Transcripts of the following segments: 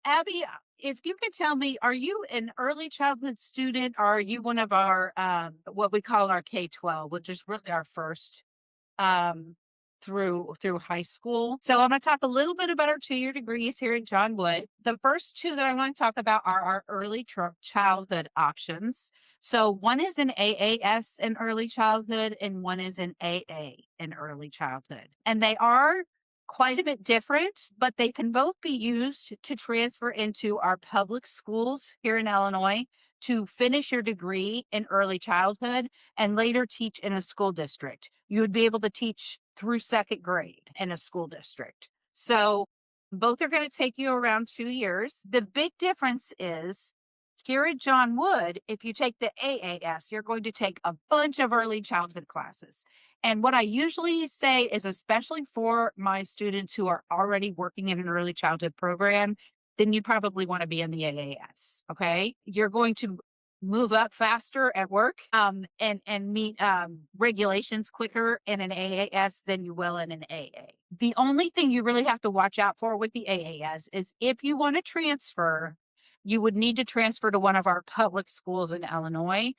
Abby, if you could tell me, are you an early childhood student or are you one of our what we call our K-12, which is really our first um through high school. So I'm going to talk a little bit about our 2-year degrees here at John Wood. The first two that I want to talk about are our early childhood options. So one is an AAS in early childhood and one is an AA in early childhood. And they are quite a bit different, but they can both be used to transfer into our public schools here in Illinois to finish your degree in early childhood and later teach in a school district. You would be able to teach through second grade in a school district. So both are going to take you around 2 years. The big difference is here at John Wood, if you take the AAS, you're going to take a bunch of early childhood classes. And what I usually say is, especially for my students who are already working in an early childhood program, then you probably want to be in the AAS. Okay. You're going to move up faster at work and meet regulations quicker in an AAS than you will in an AA. The only thing you really have to watch out for with the AAS is if you want to transfer, you would need to transfer to one of our public schools in Illinois.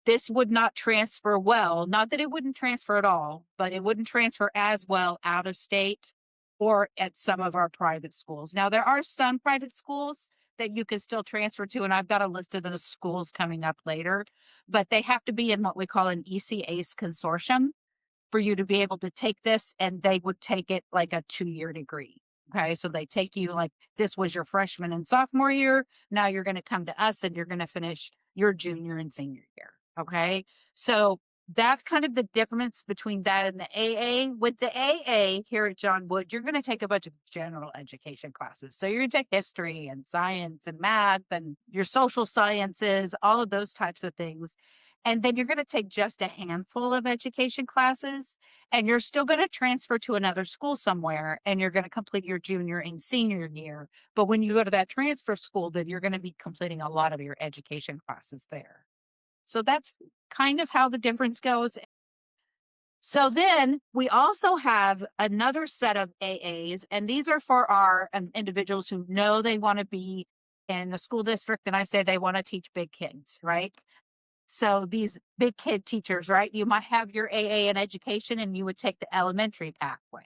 This would not transfer well, not that it wouldn't transfer at all, but it wouldn't transfer as well out of state or at some of our private schools. Now, there are some private schools that you can still transfer to, and I've got a list of those schools coming up later, but they have to be in what we call an ECACE consortium for you to be able to take this, and they would take it like a 2-year degree. Okay, so they take you like this was your freshman and sophomore year. Now you're going to come to us and you're going to finish your junior and senior year. Okay, so that's kind of the difference between that and the AA. With the AA here at John Wood, you're going to take a bunch of general education classes. So you're going to take history and science and math and your social sciences, all of those types of things. And then you're going to take just a handful of education classes, and you're still going to transfer to another school somewhere, and you're going to complete your junior and senior year. But when you go to that transfer school, then you're going to be completing a lot of your education classes there. So that's kind of how the difference goes. So then we also have another set of AAs, and these are for our individuals who know they want to be in the school district, and I say they want to teach big kids, right? So these big kid teachers, right? You might have your AA in education and you would take the elementary pathway.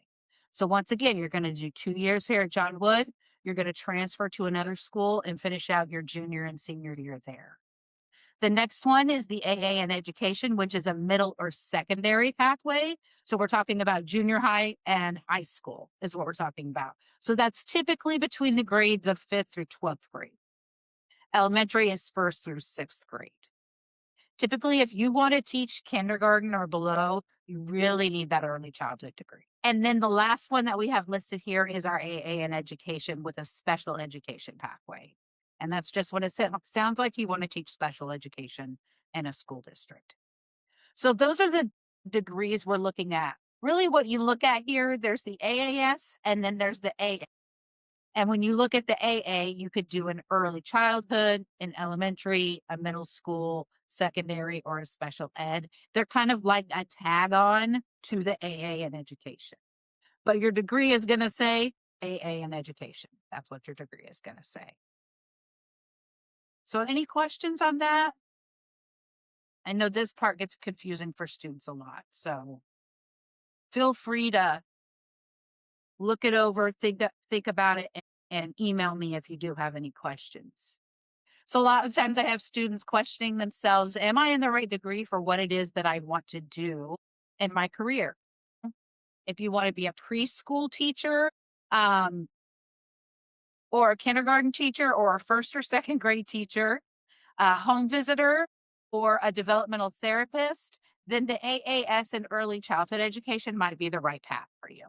So once again, you're going to do 2 years here at John Wood. You're going to transfer to another school and finish out your junior and senior year there. The next one is the AA in education, which is a middle or secondary pathway. So we're talking about junior high and high school is what we're talking about. So that's typically between the grades of 5th through 12th grade. Elementary is 1st through 6th grade. Typically, if you want to teach kindergarten or below, you really need that early childhood degree. And then the last one that we have listed here is our AA in education with a special education pathway. And that's just what it sounds like. You want to teach special education in a school district. So those are the degrees we're looking at. Really what you look at here, there's the AAS and then there's the AA. And when you look at the AA, you could do an early childhood, an elementary, a middle school, secondary, or a special ed. They're kind of like a tag on to the AA in education. But your degree is going to say AA in education. That's what your degree is going to say. So, any questions on that? I know this part gets confusing for students a lot. So, feel free to look it over, think about it, and email me if you do have any questions. So a lot of times I have students questioning themselves, am I in the right degree for what it is that I want to do in my career? If you want to be a preschool teacher, um, or a kindergarten teacher, or a 1st or 2nd grade teacher, a home visitor, or a developmental therapist, then the AAS in early childhood education might be the right path for you.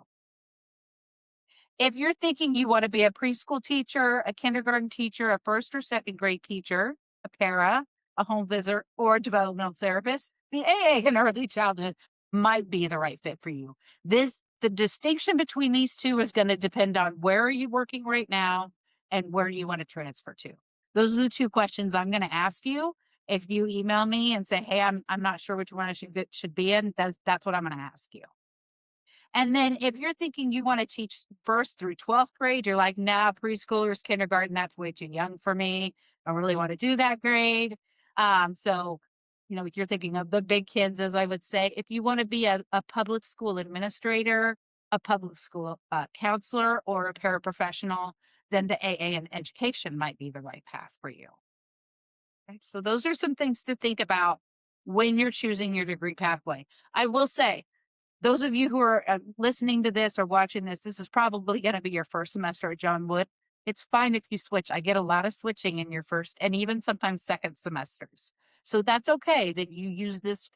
If you're thinking you want to be a preschool teacher, a kindergarten teacher, a 1st or 2nd grade teacher, a para, a home visitor, or a developmental therapist, the AA in early childhood might be the right fit for you. The distinction between these two is going to depend on where are you working right now and where you want to transfer to. Those are the two questions I'm going to ask you. If you email me and say, hey, I'm not sure which one I should be in, that's what I'm going to ask you. And then if you're thinking you want to teach first through 12th grade, you're like, nah, preschoolers, kindergarten, that's way too young for me. I don't really want to do that grade. So, you're thinking of the big kids, as I would say. If you want to be a public school administrator, a public school counselor, or a paraprofessional, then the AA in education might be the right path for you. Okay, so those are some things to think about when you're choosing your degree pathway. I will say, those of you who are listening to this or watching this, this is probably going to be your first semester at John Wood. It's fine if you switch. I get a lot of switching in your first and even sometimes second semesters. So that's okay that you use this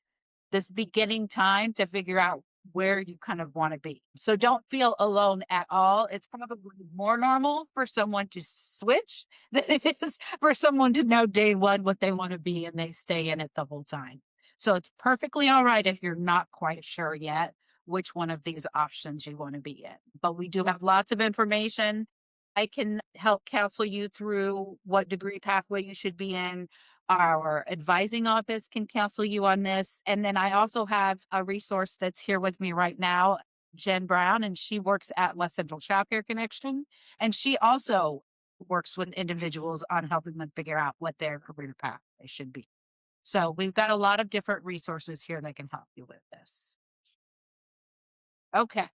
beginning time to figure out where you kind of want to be. So don't feel alone at all. It's probably more normal for someone to switch than it is for someone to know day one what they want to be and they stay in it the whole time. So it's perfectly all right if you're not quite sure yet which one of these options you want to be in. But we do have lots of information. I can help counsel you through what degree pathway you should be in. Our advising office can counsel you on this. And then I also have a resource that's here with me right now, Jen Brown, and she works at West Central Child Care Connection. And she also works with individuals on helping them figure out what their career path they should be. So we've got a lot of different resources here that can help you with this. Okay.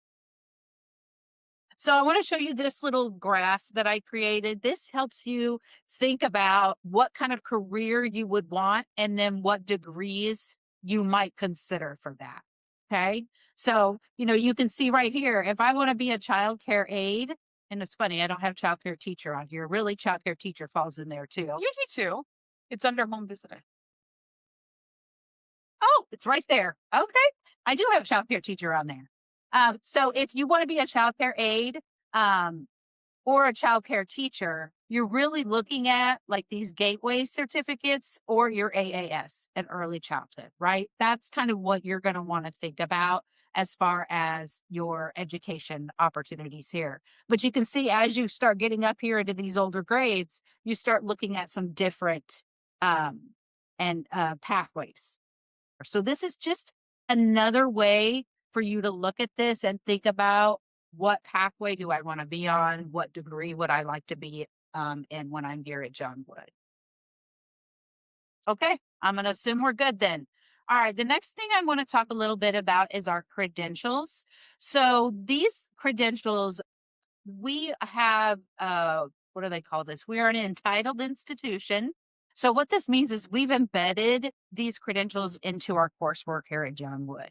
So I want to show you this little graph that I created. This helps you think about what kind of career you would want and then what degrees you might consider for that. Okay. So, you can see right here, if I want to be a child care aide, and it's funny, I don't have child care teacher on here. Really, child care teacher falls in there too. Usually too. It's under home visiting. Oh, it's right there. Okay. I do have a child care teacher on there. So if you want to be a child care aide, um, or a child care teacher, you're really looking at like these gateway certificates or your AAS and early childhood, right? That's kind of what you're going to want to think about as far as your education opportunities here. But you can see as you start getting up here into these older grades, you start looking at some different and pathways. So this is just another way for you to look at this and think about what pathway do I want to be on? What degree would I like to be in when I'm here at John Wood? Okay, I'm going to assume we're good then. All right, the next thing I want to talk a little bit about is our credentials. So these credentials, we have, what do they call this? We are an entitled institution. So what this means is we've embedded these credentials into our coursework here at John Wood.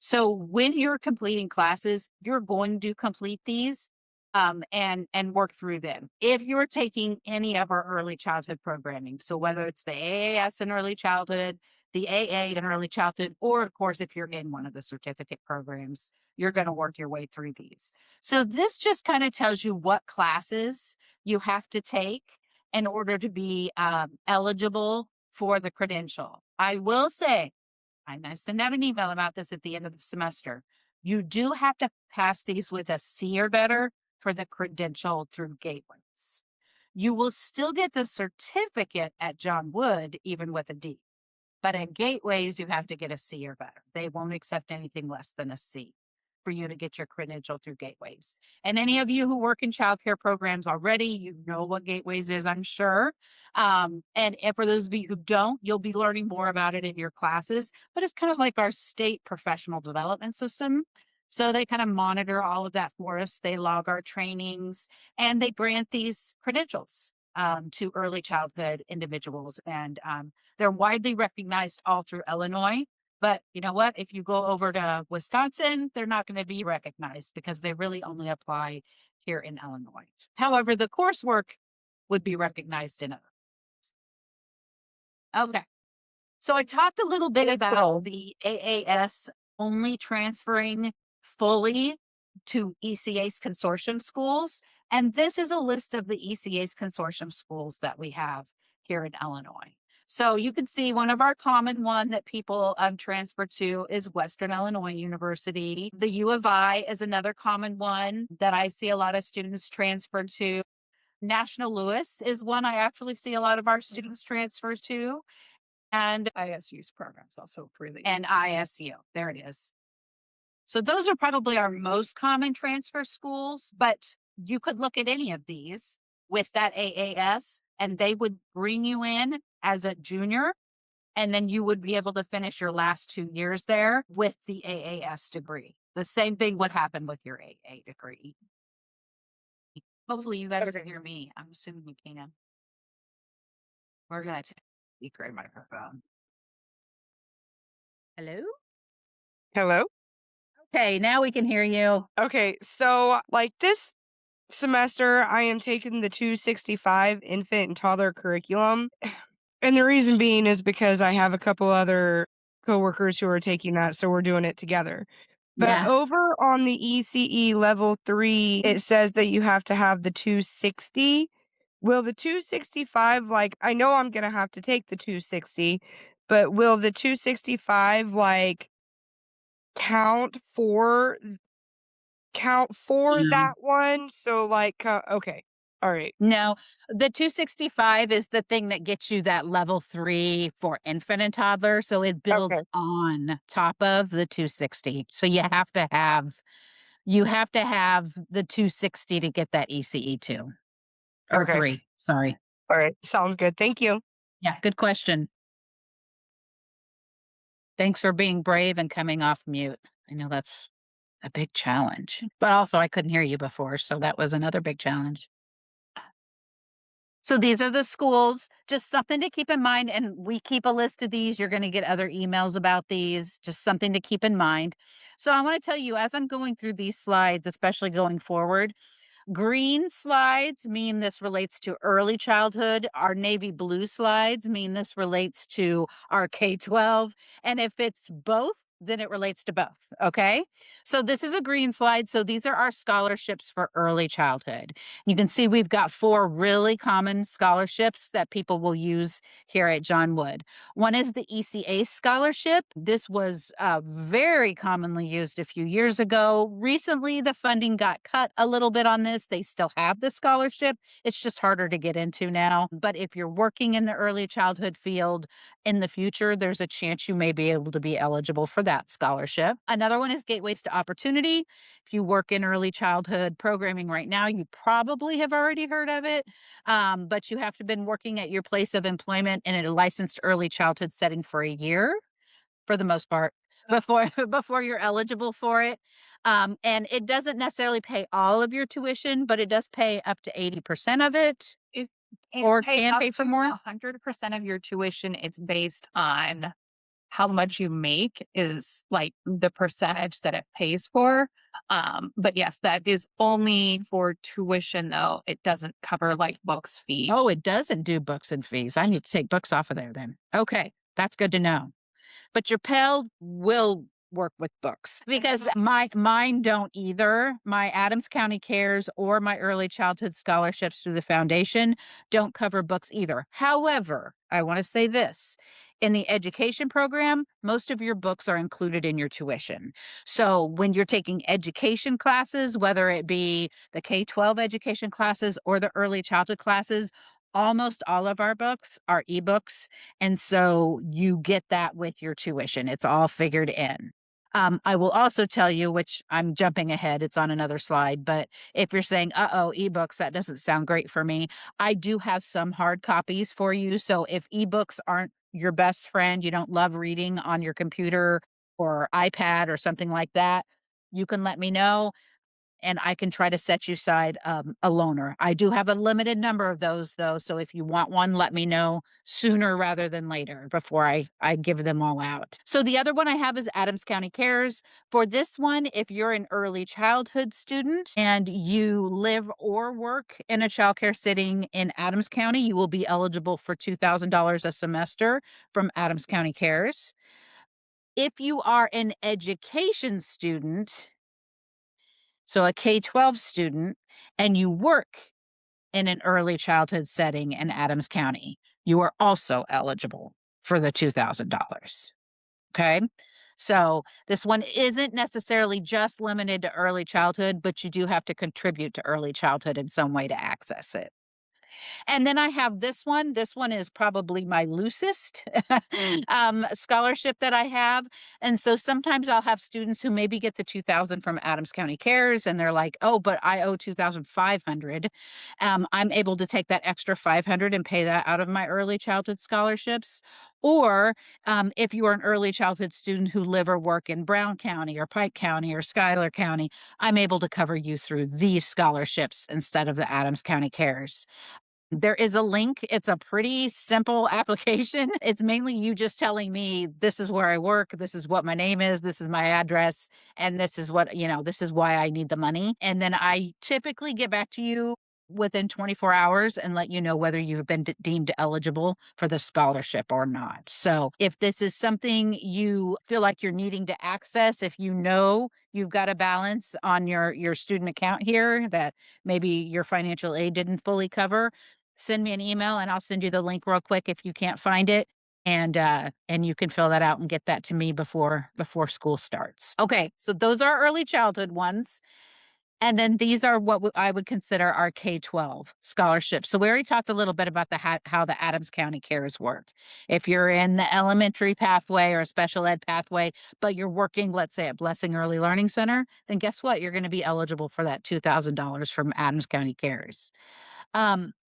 So when you're completing classes, you're going to complete these and work through them. If you're taking any of our early childhood programming, so whether it's the AAS in early childhood, the AA in early childhood, or of course, if you're in one of the certificate programs, you're going to work your way through these. So this just kind of tells you what classes you have to take in order to be eligible for the credential. I will say, I'm going to send out an email about this at the end of the semester. You do have to pass these with a C or better for the credential through Gateways. You will still get the certificate at John Wood, even with a D. But at Gateways, you have to get a C or better. They won't accept anything less than a C for you to get your credential through Gateways. And any of you who work in childcare programs already, you know what Gateways is, I'm sure. And for those of you who don't, you'll be learning more about it in your classes, but it's kind of like our state professional development system. So they kind of monitor all of that for us. They log our trainings and they grant these credentials to early childhood individuals. And they're widely recognized all through Illinois. But you know what? If you go over to Wisconsin, they're not going to be recognized because they really only apply here in Illinois. However, the coursework would be recognized in others. Okay. So I talked a little bit about the AAS only transferring fully to ECA's consortium schools. And this is a list of the ECA's consortium schools that we have here in Illinois. So you can see one of our common one that people transfer to is Western Illinois University. The U of I is another common one that I see a lot of students transfer to. National Louis is one I actually see a lot of our students transfer to. And ISU's programs also freely. ISU, there it is. So those are probably our most common transfer schools, but you could look at any of these with that AAS and they would bring you in as a junior and then you would be able to finish your last 2 years there with the AAS degree. The same thing would happen with your AA degree. Hopefully you guys can hear me. I'm assuming you can. We're gonna take speaker microphone. Hello? Hello? Okay, now we can hear you. Okay, so like this semester, I am taking the 265 infant and toddler curriculum. And the reason being is because I have a couple other coworkers who are taking that, so we're doing it together. But Yeah. over on the ECE level 3, it says that you have to have the 260. Will the 265, like, I know I'm going to have to take the 260, but will the 265, like, count for No. that one? So, like, okay. All right. No, the 265 is the thing that gets you that level 3 for infant and toddler, so it builds Okay. on top of the 260. So you have to have the 260 to get that ECE 2 or Okay. 3, sorry. All right. Sounds good. Thank you. Yeah, good question. Thanks for being brave and coming off mute. I know that's a big challenge, but also I couldn't hear you before, so that was another big challenge. So these are the schools, just something to keep in mind. And we keep a list of these. You're going to get other emails about these, just something to keep in mind. So I want to tell you, as I'm going through these slides, especially going forward, green slides mean this relates to early childhood. Our navy blue slides mean this relates to our K-12. And if it's both, then it relates to both. Okay. So this is a green slide. So these are our scholarships for early childhood. You can see we've got 4 really common scholarships that people will use here at John Wood. One is the ECA scholarship. This was very commonly used a few years ago. Recently, the funding got cut a little bit on this. They still have the scholarship. It's just harder to get into now. But if you're working in the early childhood field in the future, there's a chance you may be able to be eligible for that scholarship. Another one is Gateways to Opportunity. If you work in early childhood programming right now, you probably have already heard of it, but you have to have been working at your place of employment in a licensed early childhood setting for a year, for the most part, before before you're eligible for it. And it doesn't necessarily pay all of your tuition, but it does pay up to 80% of it, It or pay can up pay for to more. 100% of your tuition. It's based on how much you make is like the percentage that it pays for. But yes, that is only for tuition though. It doesn't cover like books fee. Oh, it doesn't do books and fees. I need to take books off of there then. Okay, that's good to know. But your Pell will work with books because mine don't either. My Adams County Cares or my early childhood scholarships through the foundation don't cover books either. However, I want to say this. In the education program, most of your books are included in your tuition. So when you're taking education classes, whether it be the K-12 education classes or the early childhood classes, almost all of our books are ebooks, and so you get that with your tuition. It's all figured in. I will also tell you, which I'm jumping ahead, it's on another slide, but if you're saying, uh-oh, ebooks, that doesn't sound great for me, I do have some hard copies for you. So if ebooks aren't your best friend, you don't love reading on your computer or iPad or something like that, you can let me know and I can try to set you aside a loaner. I do have a limited number of those though, so if you want one, let me know sooner rather than later before I give them all out. So the other one I have is Adams County Cares. For this one, if you're an early childhood student and you live or work in a childcare setting in Adams County, you will be eligible for $2,000 a semester from Adams County Cares. If you are an education student, so a K-12 student, and you work in an early childhood setting in Adams County, you are also eligible for the $2,000. Okay. So this one isn't necessarily just limited to early childhood, but you do have to contribute to early childhood in some way to access it. And then I have this one. This one is probably my loosest scholarship that I have. And so sometimes I'll have students who maybe get the 2000 from Adams County Cares and they're like, "Oh, but I owe 2500." I'm able to take that extra 500 and pay that out of my early childhood scholarships. Or if you are an early childhood student who live or work in Brown County or Pike County or Schuyler County, I'm able to cover you through these scholarships instead of the Adams County Cares. There is a link. It's a pretty simple application. It's mainly you just telling me, this is where I work, this is what my name is, this is my address, and this is what, this is why I need the money. And then I typically get back to you within 24 hours and let you know whether you've been deemed eligible for the scholarship or not. So if this is something you feel like you're needing to access, if you know you've got a balance on your student account here that maybe your financial aid didn't fully cover, send me an email and I'll send you the link real quick if you can't find it. And you can fill that out and get that to me before school starts. Okay, so those are early childhood ones. And then these are what I would consider our K-12 scholarships. So we already talked a little bit about how the Adams County Cares work. If you're in the elementary pathway or a special ed pathway, but you're working, let's say, at Blessing Early Learning Center, then guess what? You're going to be eligible for that $2,000 from Adams County Cares.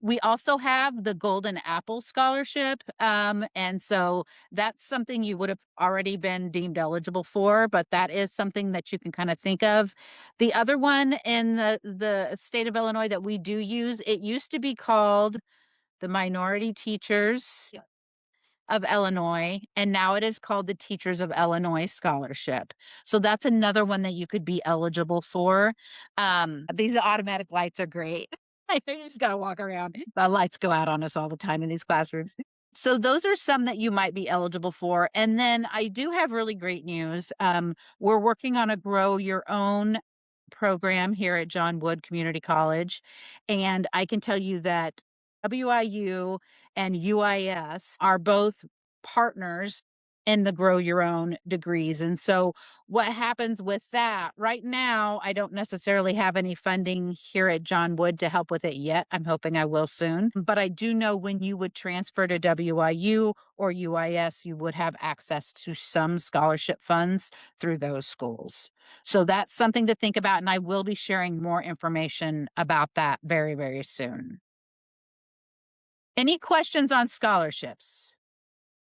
We also have the Golden Apple Scholarship. And so that's something you would have already been deemed eligible for, but that is something that you can kind of think of. The other one in the state of Illinois that we do use, it used to be called the Minority Teachers of Illinois, and now it is called the Teachers of Illinois Scholarship. So that's another one that you could be eligible for. These automatic lights are great. You just gotta walk around. The lights go out on us all the time in these classrooms. So those are some that you might be eligible for. And then I do have really great news. We're working on a Grow Your Own program here at John Wood Community College. And I can tell you that WIU and UIS are both partners in the Grow Your Own degrees. And so what happens with that right now, I don't necessarily have any funding here at John Wood to help with it yet. I'm hoping I will soon. But I do know when you would transfer to WIU or UIS, you would have access to some scholarship funds through those schools. So that's something to think about. And I will be sharing more information about that very, very soon. Any questions on scholarships?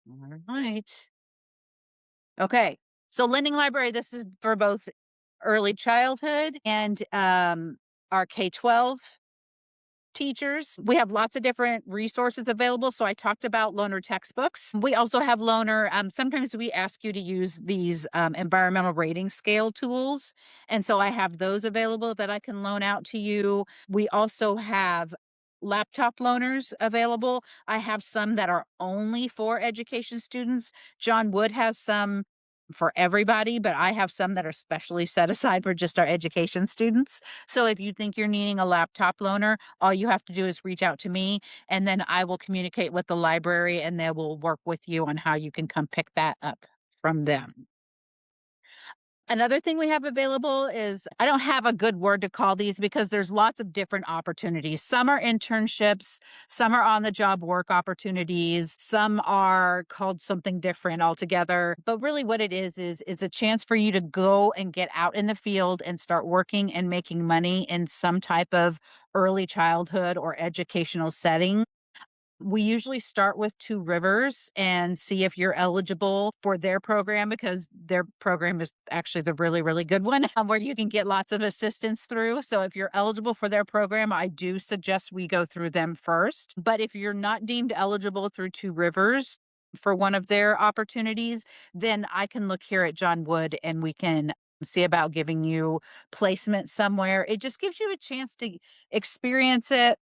All right. Okay. So Lending Library, this is for both early childhood and our K-12 teachers. We have lots of different resources available. So I talked about loaner textbooks. We also have loaner. Sometimes we ask you to use these environmental rating scale tools. And so I have those available that I can loan out to you. We also have laptop loaners available. I have some that are only for education students. John Wood has some for everybody, but I have some that are specially set aside for just our education students. So if you think you're needing a laptop loaner, all you have to do is reach out to me and then I will communicate with the library and they will work with you on how you can come pick that up from them. Another thing we have available is I don't have a good word to call these because there's lots of different opportunities. Some are internships, some are on the job work opportunities, some are called something different altogether. But really what it is it's a chance for you to go and get out in the field and start working and making money in some type of early childhood or educational setting. We usually start with Two Rivers and see if you're eligible for their program because their program is actually the really, really good one where you can get lots of assistance through. So if you're eligible for their program, I do suggest we go through them first. But if you're not deemed eligible through Two Rivers for one of their opportunities, then I can look here at John Wood and we can see about giving you placement somewhere. It just gives you a chance to experience it,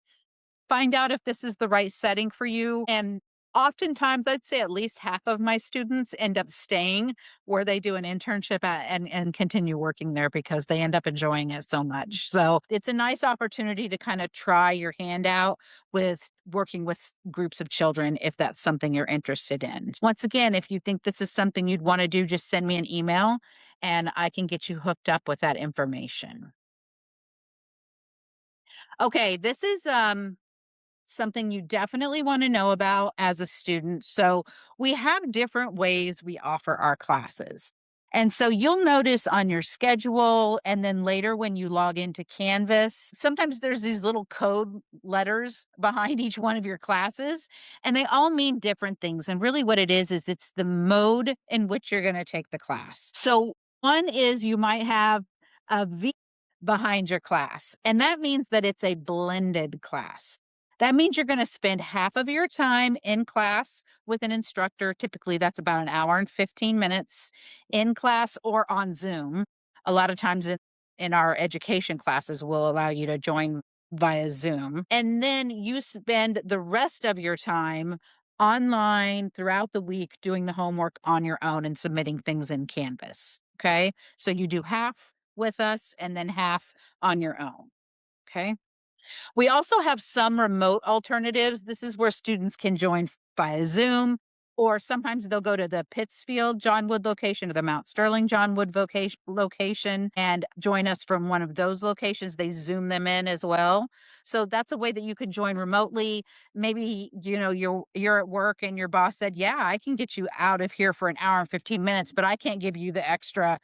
find out if this is the right setting for you. And oftentimes, I'd say at least half of my students end up staying where they do an internship at and continue working there because they end up enjoying it so much. So it's a nice opportunity to kind of try your hand out with working with groups of children if that's something you're interested in. Once again, if you think this is something you'd want to do, just send me an email and I can get you hooked up with that information. Okay, this is something you definitely want to know about as a student. So, we have different ways we offer our classes. And so you'll notice on your schedule, and then later when you log into Canvas, sometimes there's these little code letters behind each one of your classes, and they all mean different things. And really, what it is it's the mode in which you're going to take the class. So, one is you might have a V behind your class, and that means that it's a blended class. That means you're going to spend half of your time in class with an instructor. Typically, that's about an hour and 15 minutes in class or on Zoom. A lot of times in our education classes, will allow you to join via Zoom. And then you spend the rest of your time online throughout the week doing the homework on your own and submitting things in Canvas. Okay. So you do half with us and then half on your own. Okay. We also have some remote alternatives. This is where students can join via Zoom, or sometimes they'll go to the Pittsfield John Wood location or the Mount Sterling John Wood location and join us from one of those locations. They Zoom them in as well. So that's a way that you can join remotely. Maybe, you're at work and your boss said, "Yeah, I can get you out of here for an hour and 15 minutes, but I can't give you the extra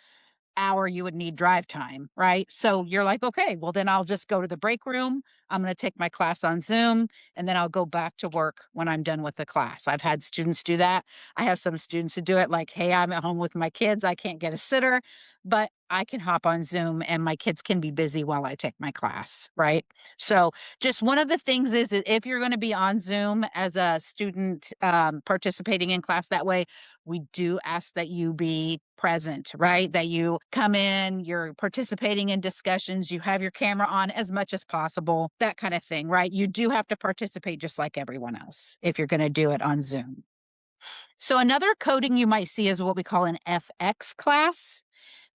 hour you would need drive time," right? So you're like, okay, well, then I'll just go to the break room. I'm going to take my class on Zoom, and then I'll go back to work when I'm done with the class. I've had students do that. I have some students who do it like, hey, I'm at home with my kids. I can't get a sitter, but I can hop on Zoom and my kids can be busy while I take my class, right? So just one of the things is that if you're going to be on Zoom as a student participating in class that way, we do ask that you be present, right? That you come in, you're participating in discussions, you have your camera on as much as possible, that kind of thing, right? You do have to participate just like everyone else if you're going to do it on Zoom. So, another coding you might see is what we call an FX class.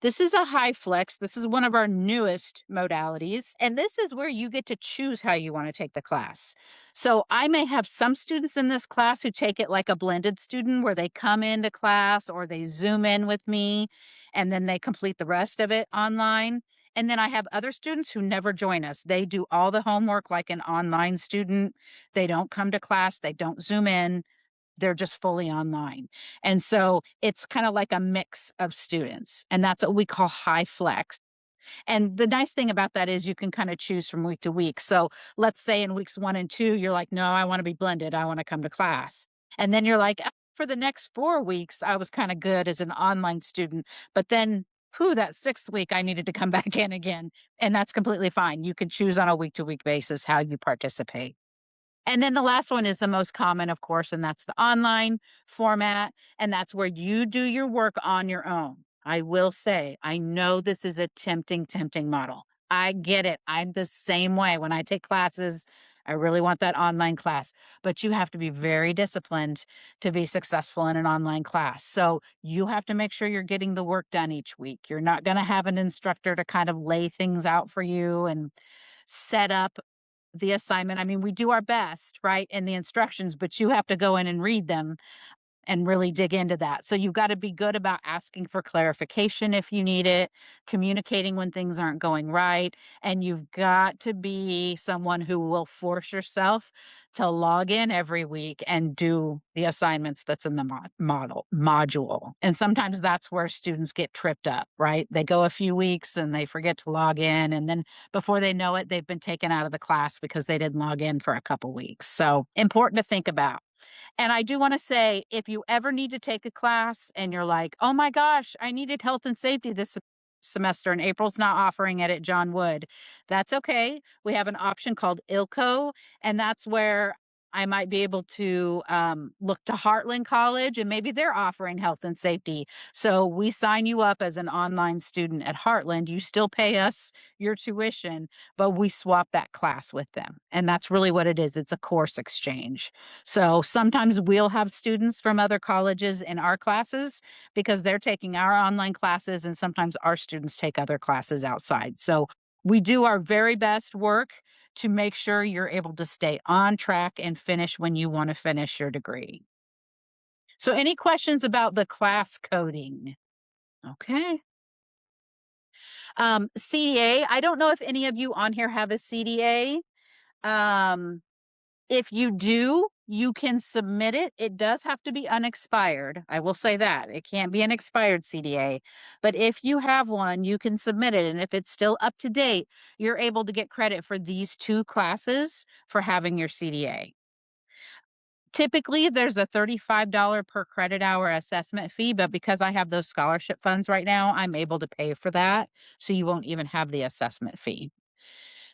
This is a high flex. This is one of our newest modalities. And this is where you get to choose how you want to take the class. So I may have some students in this class who take it like a blended student where they come into class or they Zoom in with me and then they complete the rest of it online. And then I have other students who never join us. They do all the homework like an online student. They don't come to class, they don't Zoom in, they're just fully online. And so it's kind of like a mix of students, and that's what we call high flex. And the nice thing about that is you can kind of choose from week to week. So let's say in weeks 1 and 2, you're like, no, I want to be blended. I want to come to class. And then you're like, for the next 4 weeks, I was kind of good as an online student. But then, that 6th week, I needed to come back in again. And that's completely fine. You can choose on a week to week basis how you participate. And then the last one is the most common, of course, and that's the online format. And that's where you do your work on your own. I will say, I know this is a tempting model. I get it. I'm the same way. When I take classes, I really want that online class, but you have to be very disciplined to be successful in an online class. So you have to make sure you're getting the work done each week. You're not going to have an instructor to kind of lay things out for you and set up the assignment. I mean, we do our best, right, in the instructions, but you have to go in and read them and really dig into that. So you've got to be good about asking for clarification if you need it, communicating when things aren't going right, and you've got to be someone who will force yourself to log in every week and do the assignments that's in the module. And sometimes that's where students get tripped up, right? They go a few weeks and they forget to log in, and then before they know it, they've been taken out of the class because they didn't log in for a couple weeks. So important to think about. And I do want to say, if you ever need to take a class and you're like, oh my gosh, I needed health and safety this semester and April's not offering it at John Wood, that's okay. We have an option called ILCO, and that's where I might be able to look to Heartland College, and maybe they're offering health and safety. So we sign you up as an online student at Heartland. You still pay us your tuition, but we swap that class with them. And that's really what it is. It's a course exchange. So sometimes we'll have students from other colleges in our classes because they're taking our online classes, and sometimes our students take other classes outside. So we do our very best work to make sure you're able to stay on track and finish when you want to finish your degree. So, any questions about the class coding? Okay. CDA, I don't know if any of you on here have a CDA. Um, If you do, you can submit it. It does have to be unexpired. I will say that. It can't be an expired CDA. But if you have one, you can submit it. And if it's still up to date, you're able to get credit for these 2 classes for having your CDA. Typically, there's a $35 per credit hour assessment fee, but because I have those scholarship funds right now, I'm able to pay for that. So you won't even have the assessment fee.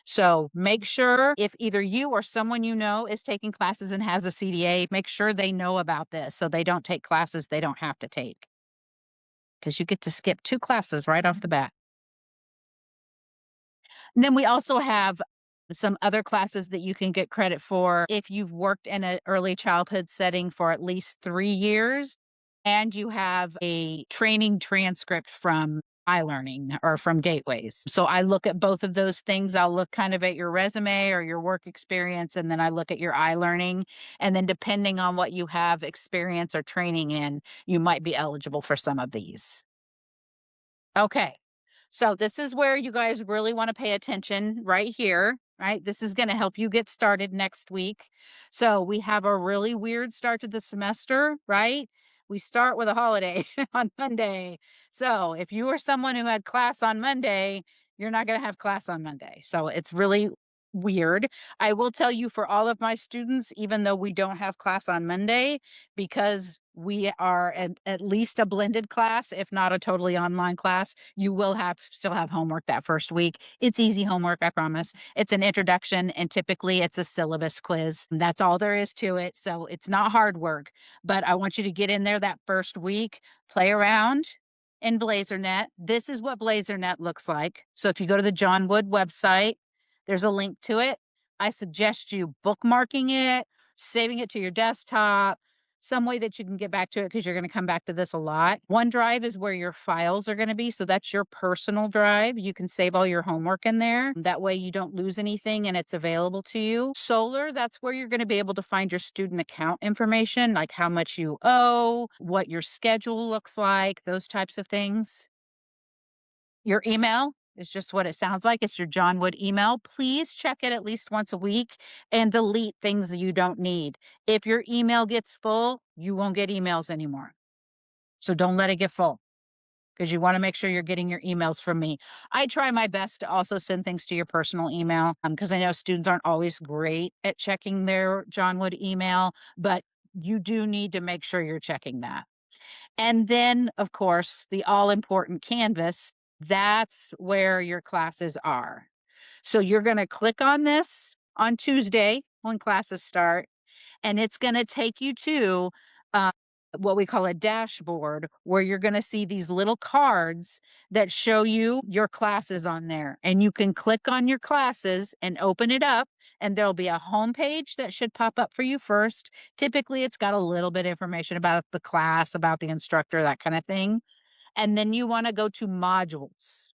So make sure if either you or someone you know is taking classes and has a CDA, make sure they know about this so they don't take classes they don't have to take. Because you get to skip 2 classes right off the bat. And then we also have some other classes that you can get credit for if you've worked in an early childhood setting for at least 3 years and you have a training transcript from iLearning or from Gateways. So I look at both of those things. I'll look kind of at your resume or your work experience, and then I look at your iLearning. And then depending on what you have experience or training in, you might be eligible for some of these. Okay. So this is where you guys really want to pay attention right here, right? This is going to help you get started next week. So we have a really weird start to the semester, right? We start with a holiday on Monday. So if you are someone who had class on Monday, you're not going to have class on Monday. So it's really weird. I will tell you for all of my students, even though we don't have class on Monday, because we are at least a blended class, if not a totally online class, you will still have homework that first week. It's easy homework, I promise. It's an introduction, and typically it's a syllabus quiz. That's all there is to it. So it's not hard work, but I want you to get in there that first week, play around in BlazerNet. This is what BlazerNet looks like. So if you go to the John Wood website, there's a link to it. I suggest you bookmarking it, saving it to your desktop, some way that you can get back to it because you're going to come back to this a lot. OneDrive is where your files are going to be. So that's your personal drive. You can save all your homework in there. That way you don't lose anything and it's available to you. Solar, that's where you're going to be able to find your student account information, like how much you owe, what your schedule looks like, those types of things. Your email is just what it sounds like. It's your John Wood email. Please check it at least once a week and delete things that you don't need. If your email gets full, you won't get emails anymore. So don't let it get full because you want to make sure you're getting your emails from me. I try my best to also send things to your personal email because I know students aren't always great at checking their John Wood email, but you do need to make sure you're checking that. And then, of course, the all important Canvas, that's where your classes are. So you're going to click on this on Tuesday when classes start, and it's going to take you to uh, what we call a dashboard where you're going to see these little cards that show you your classes on there. And you can click on your classes and open it up, and there'll be a home page that should pop up for you first. Typically, it's got a little bit of information about the class, about the instructor, that kind of thing. And then you want to go to modules.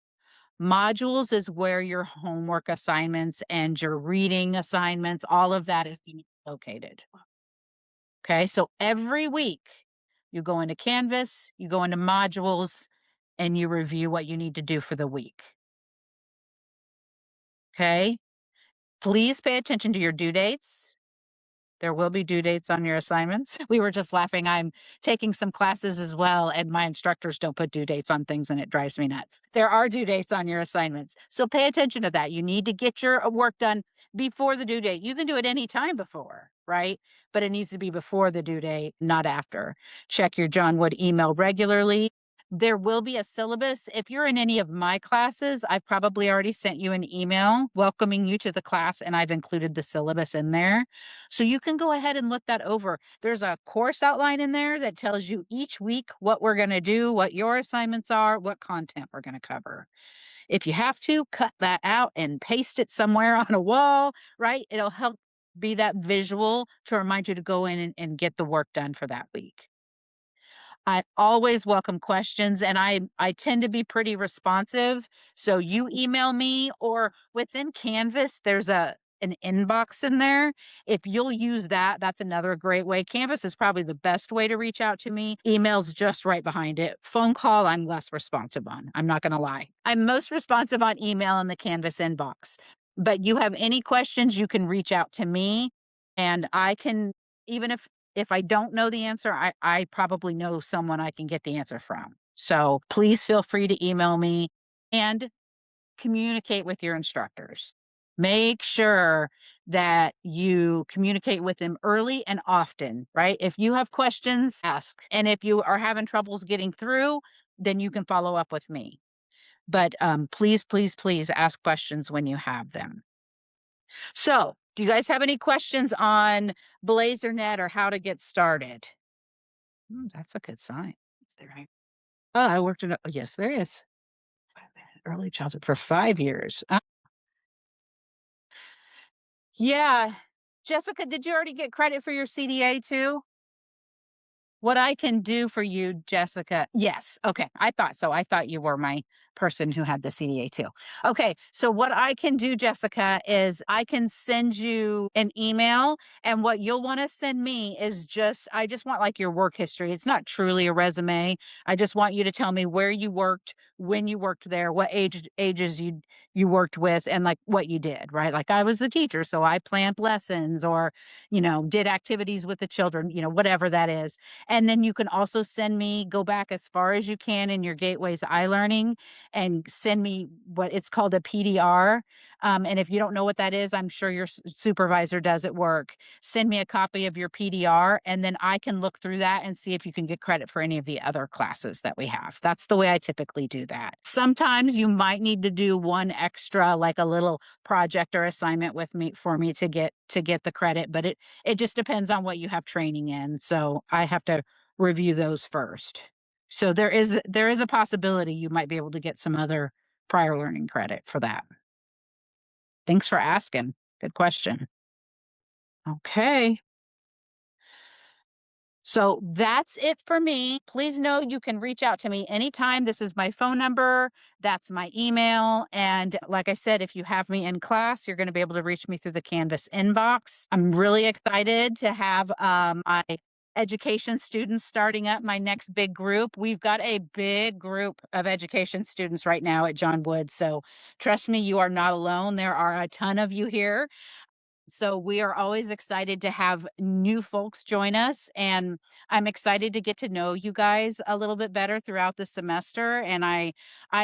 Modules is where your homework assignments and your reading assignments, all of that is located. Okay, so every week you go into Canvas, you go into modules, and you review what you need to do for the week. Okay, please pay attention to your due dates. There will be due dates on your assignments. We were just laughing. I'm taking some classes as well, and my instructors don't put due dates on things, and it drives me nuts. There are due dates on your assignments. So pay attention to that. You need to get your work done before the due date. You can do it any time before, right? But it needs to be before the due date, not after. Check your John Wood email regularly. There will be a syllabus. If you're in any of my classes, I've probably already sent you an email welcoming you to the class, and I've included the syllabus in there. So you can go ahead and look that over. There's a course outline in there that tells you each week what we're going to do, what your assignments are, what content we're going to cover. If you have to, cut that out and paste it somewhere on a wall, right? It'll help be that visual to remind you to go in and get the work done for that week. I always welcome questions, and I tend to be pretty responsive. So you email me, or within Canvas, there's an inbox in there. If you'll use that, that's another great way. Canvas is probably the best way to reach out to me. Email's just right behind it. Phone call, I'm less responsive on. I'm not going to lie. I'm most responsive on email in the Canvas inbox. But you have any questions, you can reach out to me. And I can, even if I don't know the answer, I probably know someone I can get the answer from. So please feel free to email me and communicate with your instructors. Make sure that you communicate with them early and often, right? If you have questions, ask. And if you are having troubles getting through, then you can follow up with me. But please, please, please ask questions when you have them. So, do you guys have any questions on BlazerNet or how to get started? That's a good sign. Is there Oh, I worked in yes, there is. Early childhood for 5 years. Yeah. Jessica, did you already get credit for your CDA too? What I can do for you, Jessica. Yes. Okay. I thought so. I thought you were my person who had the CDA too. Okay. So, what I can do, Jessica, is I can send you an email. And what you'll want to send me is I just want like your work history. It's not truly a resume. I just want you to tell me where you worked, when you worked there, what ages you worked with, and like what you did, right? Like I was the teacher. So, I planned lessons or, did activities with the children, whatever that is. And then you can also send me, go back as far as you can in your Gateways iLearning and send me what it's called a PDR. And if you don't know what that is, I'm sure your supervisor does at work. Send me a copy of your PDR, and then I can look through that and see if you can get credit for any of the other classes that we have. That's the way I typically do that. Sometimes you might need to do one extra, like a little project or assignment with me for me to get the credit, but it just depends on what you have training in. So I have to review those first. So there is a possibility you might be able to get some other prior learning credit for that. Thanks for asking. Good question. Okay. So that's it for me. Please know you can reach out to me anytime. This is my phone number. That's my email. And like I said, if you have me in class, you're going to be able to reach me through the Canvas inbox. I'm really excited to have my education students starting up my next big group. We've got a big group of education students right now at John Wood. So trust me, you are not alone. There are a ton of you here. So we are always excited to have new folks join us, and I'm excited to get to know you guys a little bit better throughout the semester. And I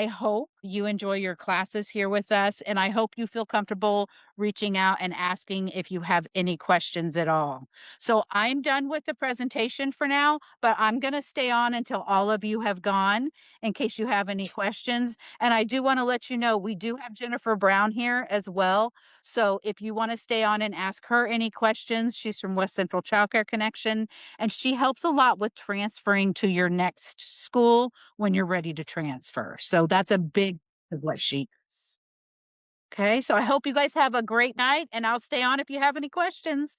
hope you enjoy your classes here with us, and I hope you feel comfortable reaching out and asking if you have any questions at all. So I'm done with the presentation for now, but I'm going to stay on until all of you have gone in case you have any questions. And I do want to let you know we do have Jennifer Brown here as well. So if you want to stay on and ask her any questions, she's from West Central Childcare Connection, and she helps a lot with transferring to your next school when you're ready to transfer. So that's a big of what she does. Okay, so I hope you guys have a great night, and I'll stay on if you have any questions.